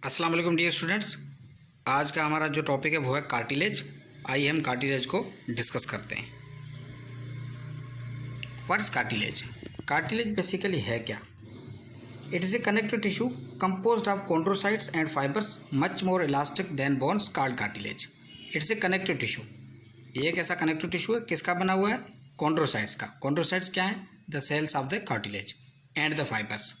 अस्सलाम वालेकुम dear students. आज का हमारा जो टॉपिक है वो है कार्टिलेज। आइए हम कार्टिलेज को डिस्कस करते हैं। What is cartilage? Cartilage basically है क्या? It is a connective tissue composed of chondrocytes and fibres much more elastic than bones called cartilage. It's a connective tissue. ये एक ऐसा कनेक्टिव टिश्यू है, किसका बना हुआ है? कॉन्ड्रोसाइट्स का। कॉन्ड्रोसाइट्स क्या है? The cells of the cartilage and the fibres.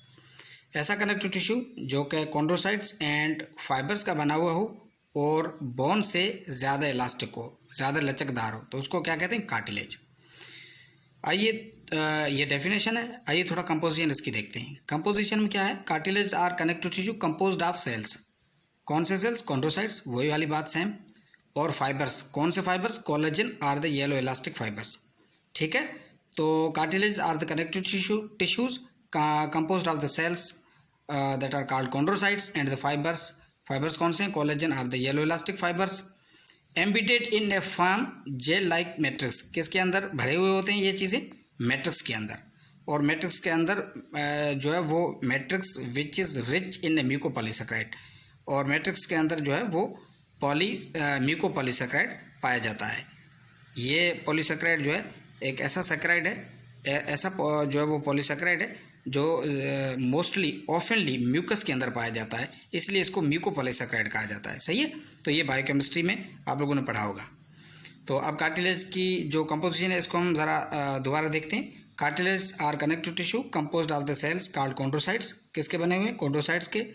ऐसा कनेक्टिव टिश्यू जो कि कॉन्ड्रोसाइट्स एंड फाइबर्स का बना हुआ हो और बोन से ज़्यादा इलास्टिक हो, ज़्यादा लचकदार हो, तो उसको क्या कहते हैं? कार्टिलेज। आइए ये डेफिनेशन है। आइए थोड़ा कंपोजिशन इसकी देखते हैं। कंपोजिशन में क्या है? Cartilage are connective tissue composed of cells. कौन से सेल्स? कॉन्ड्रोसाइट्स, वही वाली बात सेम। और फाइबर्स, कौन से fibres? Collagen are the yellow elastic fibres. ठीक है, तो cartilage are the connective tissues composed of the cells that are called chondrocytes and the fibers कौन से हैं? collagen are the yellow elastic fibers embedded in a firm gel like matrix। किसके अंदर भरे हुए होते हैं ये चीज़ें? मैट्रिक्स के अंदर। और मैट्रिक्स के अंदर जो है वो matrix which is rich in mucopolysaccharide, और मैट्रिक्स के अंदर जो है वो म्यूकोपॉलीसेकेराइड पाया जाता है। ये पॉलीसेकेराइड जो है एक ऐसा सेकेराइड है, ऐसा जो है वो पॉलीसेकेराइड है जो मोस्टली ऑफनली म्यूकस के अंदर पाया जाता है, इसलिए इसको म्यूकोपॉलीसेकेराइड कहा जाता है। सही है, तो ये बायोकेमिस्ट्री में आप लोगों ने पढ़ा होगा। तो अब कार्टिलेज की जो कंपोजिशन है इसको हम ज़रा दोबारा देखते हैं। Cartilage are connective tissue composed of the cells called chondrocytes. किसके बने हुए हैं? कॉन्ड्रोसाइट्स के।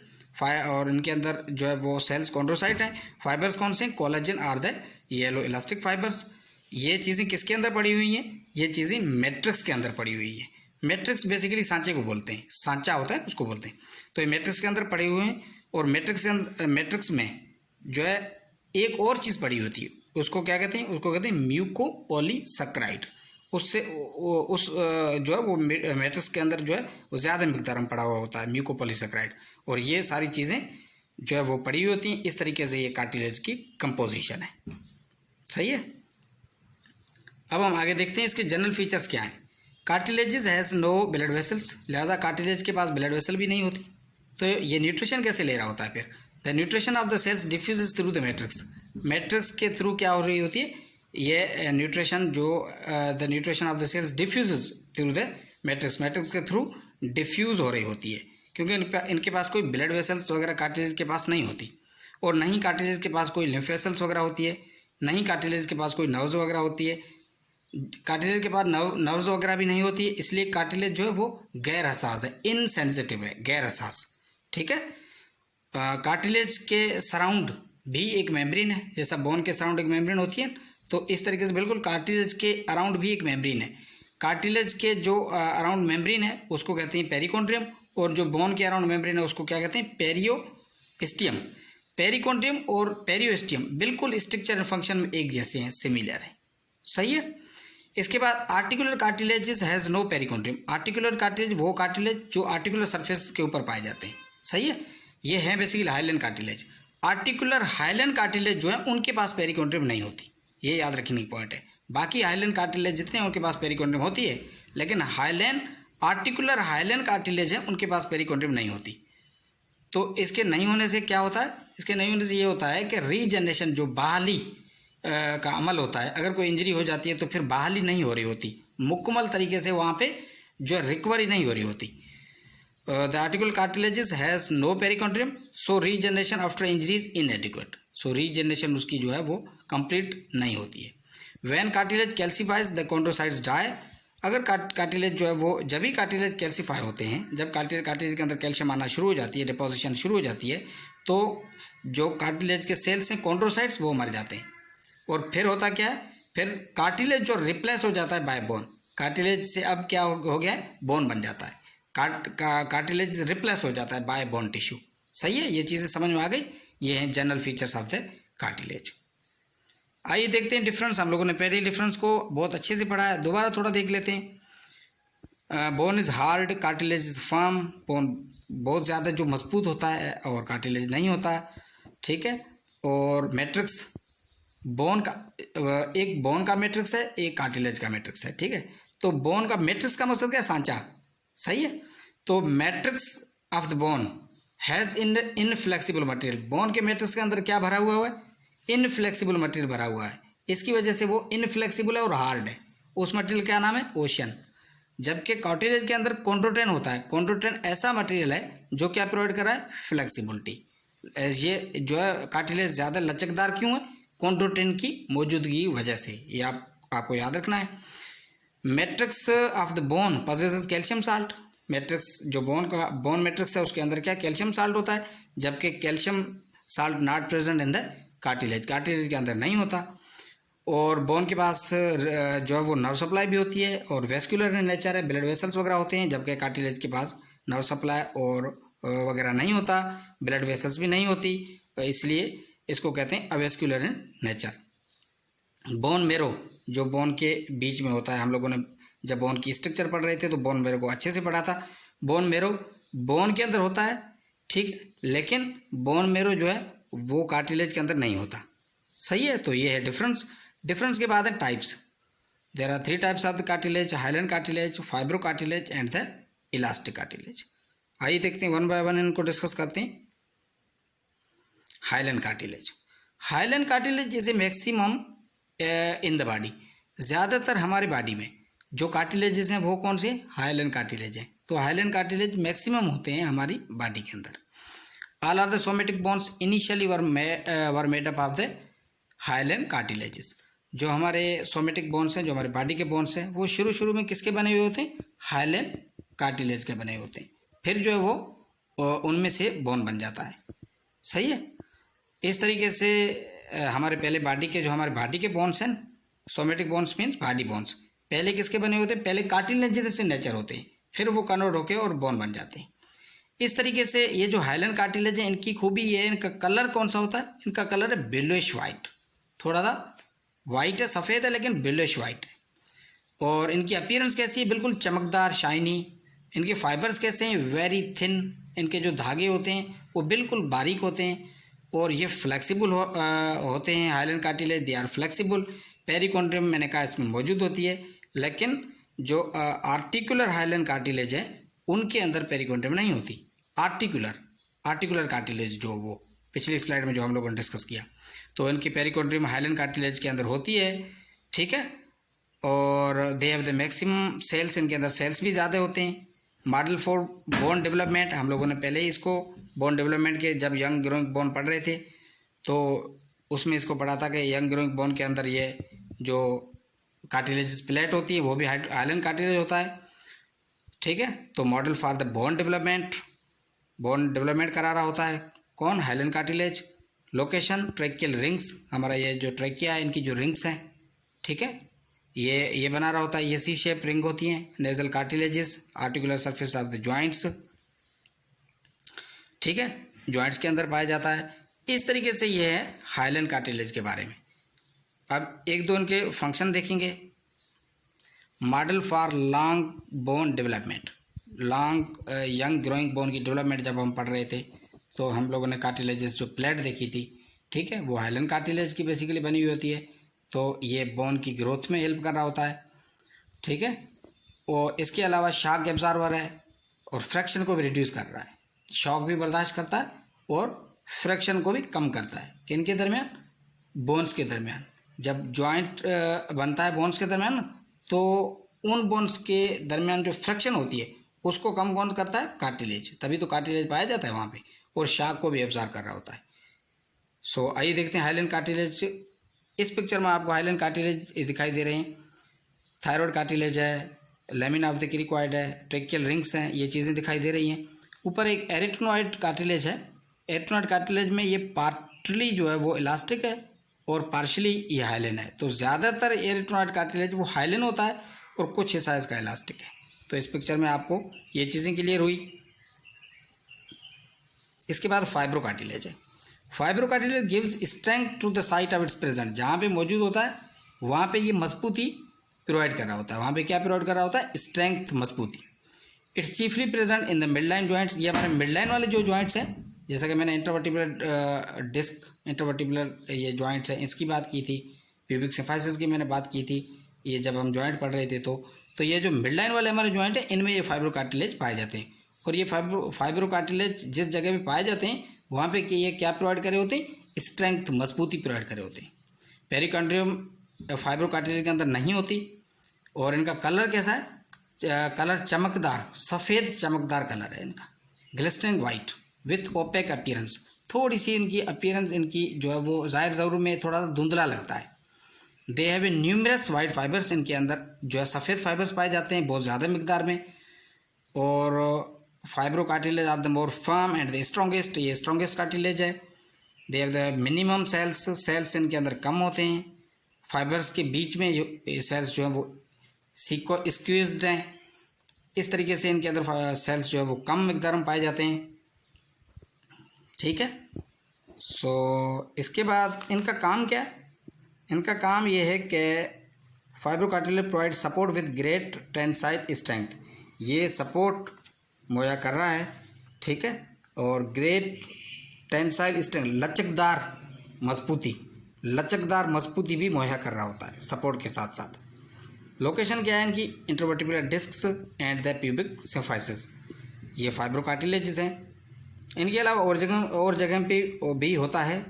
और इनके अंदर जो है वो सेल्स कॉन्ड्रोसाइट हैं। फाइबर्स कौन से हैं? Collagen are the yellow elastic fibres. ये चीज़ें किसके अंदर पड़ी हुई हैं? ये चीज़ें मैट्रिक्स के अंदर पड़ी हुई हैं। मैट्रिक्स बेसिकली सांचे को बोलते हैं, सांचा होता है उसको बोलते हैं। तो ये मैट्रिक्स के अंदर पड़े हुए हैं, और मैट्रिक्स में जो है एक और चीज़ पड़ी होती है, उसको क्या कहते हैं? उसको कहते हैं म्यूकोपॉलीसेकेराइड। उससे उस जो है वो मैट्रिक्स के अंदर जो है वो ज़्यादा मिकदार में पड़ा हुआ होता है म्यूकोपॉलीसेकेराइड, और ये सारी चीज़ें जो है वो पड़ी हुई होती हैं। इस तरीके से ये कार्टिलेज की कंपोजिशन है। सही है, अब हम आगे देखते हैं इसके जनरल फीचर्स क्या हैं। Cartilages has no blood vessels, लिहाजा कार्टिलेज के पास ब्लड वेसल भी नहीं होती। तो ये न्यूट्रिशन कैसे ले रहा होता है? फिर the nutrition of the cells diffuses through the matrix. Matrix के थ्रू क्या हो रही होती है? ये न्यूट्रिशन जो the nutrition of the cells diffuses through the matrix, matrix के थ्रू डिफ्यूज़ हो रही होती है, क्योंकि इनके पास कोई ब्लड वेसल्स वगैरह कार्टिलेज के पास नहीं होती, और नहीं कार्टिलेज के पास कोई लिम्फ वेसल्स वगैरह होती है, नहीं कार्टिलेज के पास कोई नर्व्स वगैरह होती है, कार्टिलेज के पास नर्व्स वगैरह भी नहीं होती है। इसलिए कार्टिलेज जो है वो गैर हसास है, इनसेंसिटिव है, गैर हसास। ठीक है, कार्टिलेज के सराउंड भी एक मेम्ब्रेन है, जैसा बोन के सराउंड एक मेम्ब्रेन होती है, तो इस तरीके से बिल्कुल कार्टिलेज के अराउंड भी एक मेम्ब्रेन है। कार्टिलेज के जो अराउंड मेम्ब्रेन है उसको कहते हैं पेरिकॉन्ड्रियम, और जो बोन के अराउंड मेम्ब्रेन है उसको क्या कहते हैं? पेरियोस्टियम। पेरिकॉन्ड्रियम और पेरियोस्टियम बिल्कुल स्ट्रक्चर एंड फंक्शन में एक जैसे हैं, सिमिलर है। सही है, इसके बाद articular cartilages has no perichondrium. Articular cartilage वो कार्टिलेज जो आर्टिकुलर सरफेस के ऊपर पाए जाते हैं। सही है, ये है basically hyaline cartilage. Articular hyaline cartilage जो है उनके पास पेरिकॉन्ड्रियम नहीं होती, ये याद रखने की पॉइंट है। बाकी हाइलन कार्टिलेज जितने हैं उनके पास पेरिकॉन्ड्रियम होती है, लेकिन आर्टिकुलर हाइलन कार्टिलेज है उनके पास पेरिकॉन्ड्रियम नहीं होती। तो इसके नहीं होने से क्या होता है? इसके नहीं होने से ये होता है कि रीजनरेशन जो बहाली का अमल होता है, अगर कोई इंजरी हो जाती है तो फिर बहाली नहीं हो रही होती, मुकम्मल तरीके से वहाँ पे जो रिकवरी नहीं हो रही होती। The articular cartilages has no perichondrium, so regeneration after injuries inadequate. So regeneration उसकी जो है वो कंप्लीट नहीं होती है। When cartilage calcifies the chondrocytes die. अगर कार्टिलेज जो है वो जब भी कार्टिलेज कैल्सिफाई होते हैं, जब कार्टिलेज के अंदर कैल्शियम आना शुरू हो जाती है, डिपोजिशन शुरू हो जाती है, तो जो कार्टिलेज के सेल्स हैं कॉन्ड्रोसाइट्स वो मर जाते हैं। और फिर होता क्या है? फिर कार्टिलेज जो रिप्लेस हो जाता है बाय बोन। कार्टिलेज से अब क्या हो गया है? बोन बन जाता है। कार्टिलेज रिप्लेस हो जाता है बाय बोन टिश्यू। सही है, ये चीज़ें समझ में आ गई। ये हैं general features of the cartilage. आइए देखते हैं डिफरेंस। हम लोगों ने पहले डिफरेंस को बहुत अच्छे से पढ़ा है, दोबारा थोड़ा देख लेते हैं। Bone is hard, cartilage is firm. Bone बहुत ज़्यादा जो मजबूत होता है और कार्टिलेज नहीं होता है। ठीक है, और मैट्रिक्स बोन का, एक बोन का मैट्रिक्स है, एक कार्टिलेज का मैट्रिक्स है। ठीक है, तो बोन का मैट्रिक्स का मतलब क्या है? सांचा। सही है, तो matrix of the bone has in inflexible material, bone के मैट्रिक्स के अंदर क्या भरा हुआ है, इनफ्लेक्सिबल मटेरियल भरा हुआ है, इसकी वजह से वो इनफ्लेक्सिबल है और हार्ड है। उस मटेरियल क्या नाम है, ओशन। जबकि कार्टिलेज के अंदर कॉन्ड्रोटेन होता है, कॉन्ड्रोटेन ऐसा मटेरियल है जो क्या प्रोवाइड कर रहा है, फ्लेक्सिबिलिटी। ये जो है कार्टिलेज ज़्यादा लचकदार क्यों है, कॉन्ड्रोटेन की मौजूदगी की वजह से, ये आपको याद रखना है। Matrix of the bone possesses calcium salt, matrix जो बोन मैट्रिक्स है उसके अंदर क्या कैल्शियम साल्ट होता है, जबकि calcium salt not present in the cartilage, cartilage के अंदर नहीं होता। और बोन के पास जो है वो नर्व सप्लाई भी होती है और वेस्कुलर इन नेचर है, ब्लड वेसल्स वगैरह होते हैं, जबकि कार्टिलेज के पास नर्व सप्लाई और वगैरह नहीं होता, ब्लड वेसल्स भी नहीं होती, इसलिए इसको कहते हैं avascular in nature. Bone marrow जो बोन के बीच में होता है, हम लोगों ने जब बोन की स्ट्रक्चर पढ़ रहे थे तो बोन मेरो को अच्छे से पढ़ा था। बोन मेरो बोन के अंदर होता है, ठीक, लेकिन बोन मेरो जो है वो कार्टिलेज के अंदर नहीं होता, सही है। तो ये है डिफरेंस। डिफरेंस के बाद है types. There are 3 types of the cartilage, hyaline cartilage, fibro cartilage and the elastic cartilage. आइए देखते हैं वन बाय वन इनको डिस्कस करते हैं। Hyaline cartilage, hyaline cartilage is a maximum in the body, ज़्यादातर हमारे बॉडी में जो कार्टिलेजेस हैं वो कौन से, हाइलन कार्टिलेज हैं। तो हाइलन कार्टिलेज मैक्सिमम होते हैं हमारी बॉडी के अंदर। All are the somatic bones initially were made up of the hyaline cartilages. जो हमारे सोमेटिक बोन्स हैं, जो हमारे बॉडी के बोन्स हैं, वो शुरू में किसके बने हुए होते हैं, हाइलन कार्टिलेज के बने होते हैं। फिर जो है वो उनमें से बोन बन जाता है, सही है। इस तरीके से हमारे पहले बॉडी के जो हमारे बॉडी के बोन्स हैं, somatic bones means body bones, पहले किसके बने होते हैं, पहले कार्टिलेज से नेचर होते हैं, फिर वो कन्वर्ट होके और बोन बन जाते हैं। इस तरीके से ये जो हाइलन कार्टिलेज है, इनकी खूबी ये है, इनका कलर कौन सा होता है, इनका कलर है ब्लूइश वाइट, थोड़ा सा वाइट है, सफ़ेद है लेकिन ब्लूइश वाइट है। और इनकी अपीयरेंस कैसी है, बिल्कुल चमकदार, शाइनी। इनके फाइबर्स कैसे हैं, वेरी थिन, इनके जो धागे होते हैं वो बिल्कुल बारीक होते हैं और ये फ्लेक्सिबल होते हैं। Hyaline cartilage they are flexible. Perichondrium मैंने कहा इसमें मौजूद होती है, लेकिन जो आर्टिकुलर हाइलन कार्टिलेज है उनके अंदर पेरिकॉन्ड्रियम नहीं होती। आर्टिकुलर कार्टिलेज जो वो पिछली स्लाइड में जो हम लोगों ने डिस्कस किया, तो इनकी पेरिकॉन्ड्रियम हाइलन कार्टिलेज के अंदर होती है, ठीक है। और they have the maximum cells, इनके अंदर सेल्स भी ज़्यादा होते हैं। मॉडल फॉर बोन डेवलपमेंट, हम लोगों ने पहले ही इसको बोन डेवलपमेंट के जब यंग ग्रोइंग बोन पढ़ रहे थे तो उसमें इसको पढ़ा था कि यंग ग्रोइंग बोन के अंदर ये जो कार्टिलेज प्लेट होती है वो भी हाइलन कार्टिलेज होता है, ठीक है। तो model for the bone development करा रहा होता है कौन, हाइलन कार्टिलेज। लोकेशन ट्रैकियल रिंग्स, हमारा ये जो ट्रैकिया है इनकी जो रिंग्स हैं, ठीक है, ये बना रहा होता है, ये सी शेप रिंग होती हैं। Nasal cartilages, articular surface of the joints, ठीक है, जॉइंट्स के अंदर पाया जाता है। इस तरीके से ये है हाइलन कार्टिलेज के बारे में। अब एक दो इनके फंक्शन देखेंगे। Model for long bone development, long young growing bone की डेवलपमेंट जब हम पढ़ रहे थे तो हम लोगों ने कार्टिलेजेस जो प्लेट देखी थी, ठीक है, वो हाइलन कार्टिलेज की बेसिकली बनी हुई होती है। तो ये बोन की ग्रोथ में हेल्प कर रहा होता है, ठीक है। और इसके अलावा शॉक एब्जॉर्बर है और फ्रैक्शन को भी रिड्यूस कर रहा है, शॉक भी बर्दाश्त करता है और फ्रैक्शन को भी कम करता है। किनके दरमियान, बोन्स के दरमियान। जब जॉइंट बनता है बोन्स के दरमियान तो उन बोन्स के दरमियान जो फ्रैक्शन होती है उसको कम कौन करता है, कार्टिलेज, तभी तो कार्टिलेज पाया जाता है वहाँ पे, और शॉक को भी एब्जॉर्ब कर रहा होता है। सो आइए देखते हैं हाइलन कार्टिलेज। इस पिक्चर में आपको हाइलन कार्टिलेज दिखाई दे रहे हैं। थायराइड कार्टिलेज है, लेमिना ऑफ द क्रिकॉइड है, ट्रैकियल रिंग्स हैं, ये चीज़ें दिखाई दे रही हैं। ऊपर एक एरिथ्रोनॉइड कार्टिलेज है। एरिथ्रोनॉइड कार्टिलेज में ये पार्टली जो है वो इलास्टिक है और पार्शली ये हाइलन है। तो ज़्यादातर एरिथ्रोनॉइड कार्टिलेज वो हाइलन होता है और कुछ हिस्सा इसका इलास्टिक है। तो इस पिक्चर में आपको ये चीज़ें क्लियर हुई। इसके बाद फाइब्रो कार्टिलेज है। Fibro cartilage gives strength to the site of its present, जहाँ पे मौजूद होता है वहाँ पे ये मजबूती प्रोवाइड कर रहा होता है। वहाँ पे क्या प्रोवाइड कर रहा होता है, स्ट्रेंथ, मजबूती। It's chiefly present in the midline joints, ये हमारे मिडलाइन वाले जो जॉइंट्स हैं, जैसा कि मैंने इंटरवर्टिबुलर डिस्क, इंटरवर्टिबुलर ये जॉइंट्स हैं इसकी बात की थी, प्यूबिक सिम्फाइसिस की मैंने बात की थी, ये जब हम जॉइंट पढ़ रहे थे तो ये जो मिडलाइन वाले हमारे जॉइंट हैं इनमें ये फाइब्रो कार्टिलेज पाए जाते हैं। और ये फाइब्रो कार्टिलेज जिस जगह पे पाए जाते हैं वहाँ पे ये क्या प्रोवाइड करे होते हैं, स्ट्रेंथ, मजबूती प्रोवाइड करे होते हैं। पेरिकॉन्ड्रियम फाइब्रो कार्टिलेज के अंदर नहीं होती। और इनका कलर कैसा है, कलर चमकदार, सफ़ेद चमकदार कलर है इनका, glistening white with opaque appearance. थोड़ी सी इनकी अपीयरेंस इनकी जो है वो ज़ाहिर ज़रूर में थोड़ा सा धुंधला लगता है। They have a numerous white fibres, इनके अंदर जो है सफ़ेद फाइबर्स पाए जाते हैं बहुत ज़्यादा मिकदार में। और fibro cartilage are the more firm and the strongest, ये स्ट्रॉन्गेस्ट कार्टिलेज है। They have the minimum cells इनके अंदर कम होते हैं। फाइबर्स के बीच में जो सेल्स जो है वो स्क्वीज्ड हैं। इस तरीके से इनके अंदर सेल्स जो है वो कम मिकदार में पाए जाते हैं। ठीक है। सो इसके बाद इनका काम क्या है, इनका काम ये है कि fibro cartilage provide support with great tensile strength, ये सपोर्ट मुहैया कर रहा है। ठीक है। और ग्रेट टेंसाइल स्ट्रेंथ, लचकदार मजबूती भी मुहैया कर रहा होता है सपोर्ट के साथ साथ। लोकेशन क्या है इनकी, intervertebral discs and the pubic symphysis, ये फाइब्रो कार्टिलेजेस हैं। इनके अलावा और जगह पे भी होता है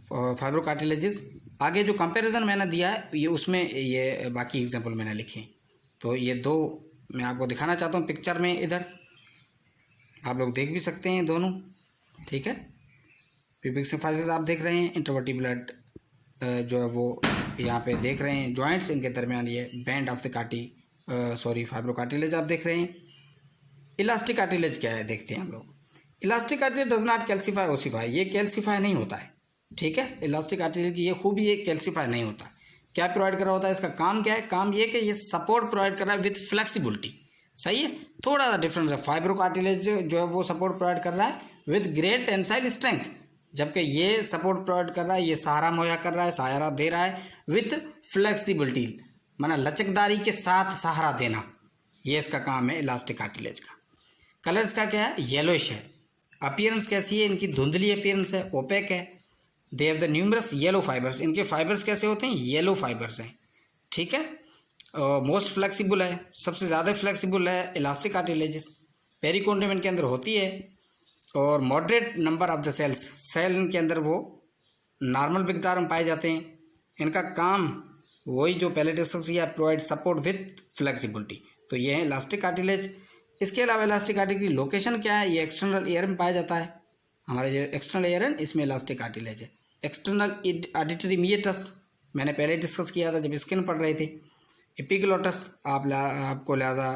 फाइब्रो कार्टिलेजेस। आगे जो कंपैरिजन मैंने दिया है ये उसमें ये बाकी एग्जांपल मैंने लिखे हैं, तो ये दो मैं आपको दिखाना चाहता हूँ पिक्चर में, इधर आप लोग देख भी सकते हैं दोनों। ठीक है। प्यूबिक सिम्फाइसिस आप देख रहे हैं, इंटरवर्टिब्रल जो है वो यहाँ पे देख रहे हैं, जॉइंट्स इनके दरमियान ये band of the fibro cartilage आप देख रहे हैं। इलास्टिक कार्टिलेज क्या है देखते हैं हम लोग। Elastic cartilage does not calcify ossify, ये कैल्सीफाई नहीं होता है। ठीक है। इलास्टिक कार्टिलेज की ये खूबी है, कैल्सीफाई नहीं होता। क्या प्रोवाइड कर रहा होता है, इसका काम क्या है, काम ये कि ये सपोर्ट प्रोवाइड कर रहा है विथ फ्लेक्सिबिलिटी। सही है, थोड़ा सा डिफरेंस है। फाइब्रो कार्टिलेज जो है वो सपोर्ट प्रोवाइड कर रहा है विथ ग्रेट टेंसाइल स्ट्रेंथ, जबकि ये सपोर्ट प्रोवाइड कर रहा है, ये सहारा मुहैया कर रहा है, सहारा दे रहा है विथ फ्लेक्सिबिलिटी, माना लचकदारी के साथ सहारा देना, ये इसका काम है इलास्टिक कार्टिलेज का। कलर इसका क्या है, येलोइश है। अपीयरेंस कैसी है इनकी, धुंधली अपीयरेंस है, ओपेक है। They have the numerous yellow fibres, इनके फाइबर्स कैसे होते हैं, येलो फाइबर्स हैं। ठीक है। मोस्ट फ्लेक्सिबल है, सबसे ज़्यादा फ्लेक्सिबल है इलास्टिक कार्टिलेजेस। पेरिकॉन्ड्रियम इनके अंदर होती है। और moderate number of the cell इनके अंदर वो नॉर्मल मिकदार में पाए जाते हैं। इनका काम वही जो पहले डिस्कस किया, प्रोवाइड सपोर्ट विथ फ्लेक्सिबिलिटी, तो ये है इलास्टिक कार्टिलेज। इसके अलावा इलास्टिक कार्टिलेज की लोकेशन क्या है, ये एक्सटर्नल एयर में पाया जाता है। हमारे जो एक्सटर्नल एयर है इसमें इलास्टिक कार्टिलेज है। एक्सटर्नल ऑडिटरी मीएटस मैंने पहले डिस्कस किया था जब स्किन पढ़ रहे थे। एपिग्लोटस आपको लिहाजा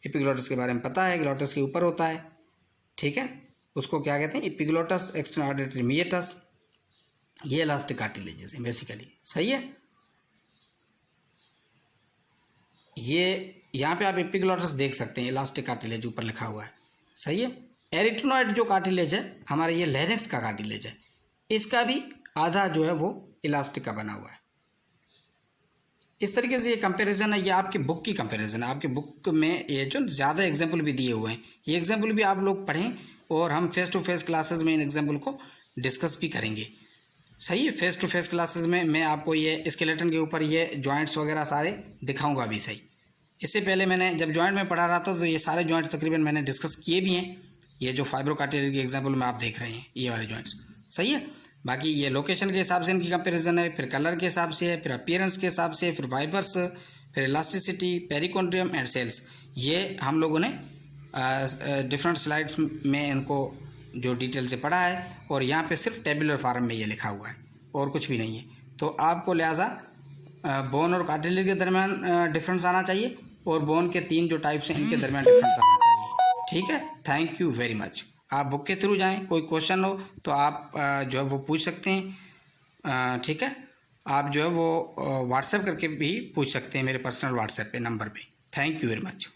एपिग्लोटस के बारे में पता है, ग्लोटस के ऊपर होता है। ठीक है, उसको क्या कहते हैं, एपिग्लोटस, एक्सटर्नल ऑडिटरी मीएटस, ये इलास्टिक कार्टिलेजेस है बेसिकली। सही है। ये यहाँ पे आप एपिग्लोटस देख सकते हैं, इलास्टिक कार्टिलेज ऊपर लिखा हुआ है। सही है। एरिथ्रोनॉइड जो कार्टिलेज है हमारे, ये लैरिंक्स का कार्टिलेज है, इसका भी आधा जो है वो इलास्टिक का बना हुआ है। इस तरीके से ये कंपैरिजन है, ये आपकी बुक की कंपैरिजन है। आपकी बुक में ये जो ज़्यादा एग्जाम्पल भी दिए हुए हैं, ये एग्जाम्पल भी आप लोग पढ़ें और हम फेस टू फेस क्लासेस में इन एग्जाम्पल को डिस्कस भी करेंगे। सही है। फेस टू फेस क्लासेस में मैं आपको ये स्केलेटन के ऊपर ये जॉइंट्स वगैरह सारे दिखाऊंगा भी। सही, इससे पहले मैंने जब जॉइंट में पढ़ा रहा था तो ये सारे जॉइंट्स तकरीबन मैंने डिस्कस किए भी हैं। ये जो फाइब्रो कार्टिलेज के एग्जाम्पल में आप देख रहे हैं ये वाले जॉइंट्स। सही है। बाकी ये लोकेशन के हिसाब से इनकी कंपैरिजन है, फिर कलर के हिसाब से है, फिर अपीयरेंस के हिसाब से, फिर फाइबर्स, फिर इलास्टिसिटी, पेरिकॉन्ड्रियम एंड सेल्स, ये हम लोगों ने डिफरेंट स्लाइड्स में इनको जो डिटेल से पढ़ा है। और यहाँ पे सिर्फ टेबुलर फॉर्म में ये लिखा हुआ है और कुछ भी नहीं है। तो आपको लिहाजा बोन और कार्टिलेज के दरमियान डिफरेंस आना चाहिए और बोन के 3 जो टाइप्स हैं इनके दरमियान डिफरेंस आना चाहिए। ठीक है। Thank you very much. आप बुक के थ्रू जाएं, कोई क्वेश्चन हो तो आप जो है वो पूछ सकते हैं। ठीक है। आप जो है वो व्हाट्सएप करके भी पूछ सकते हैं मेरे पर्सनल व्हाट्सएप पे नंबर पे। Thank you very much.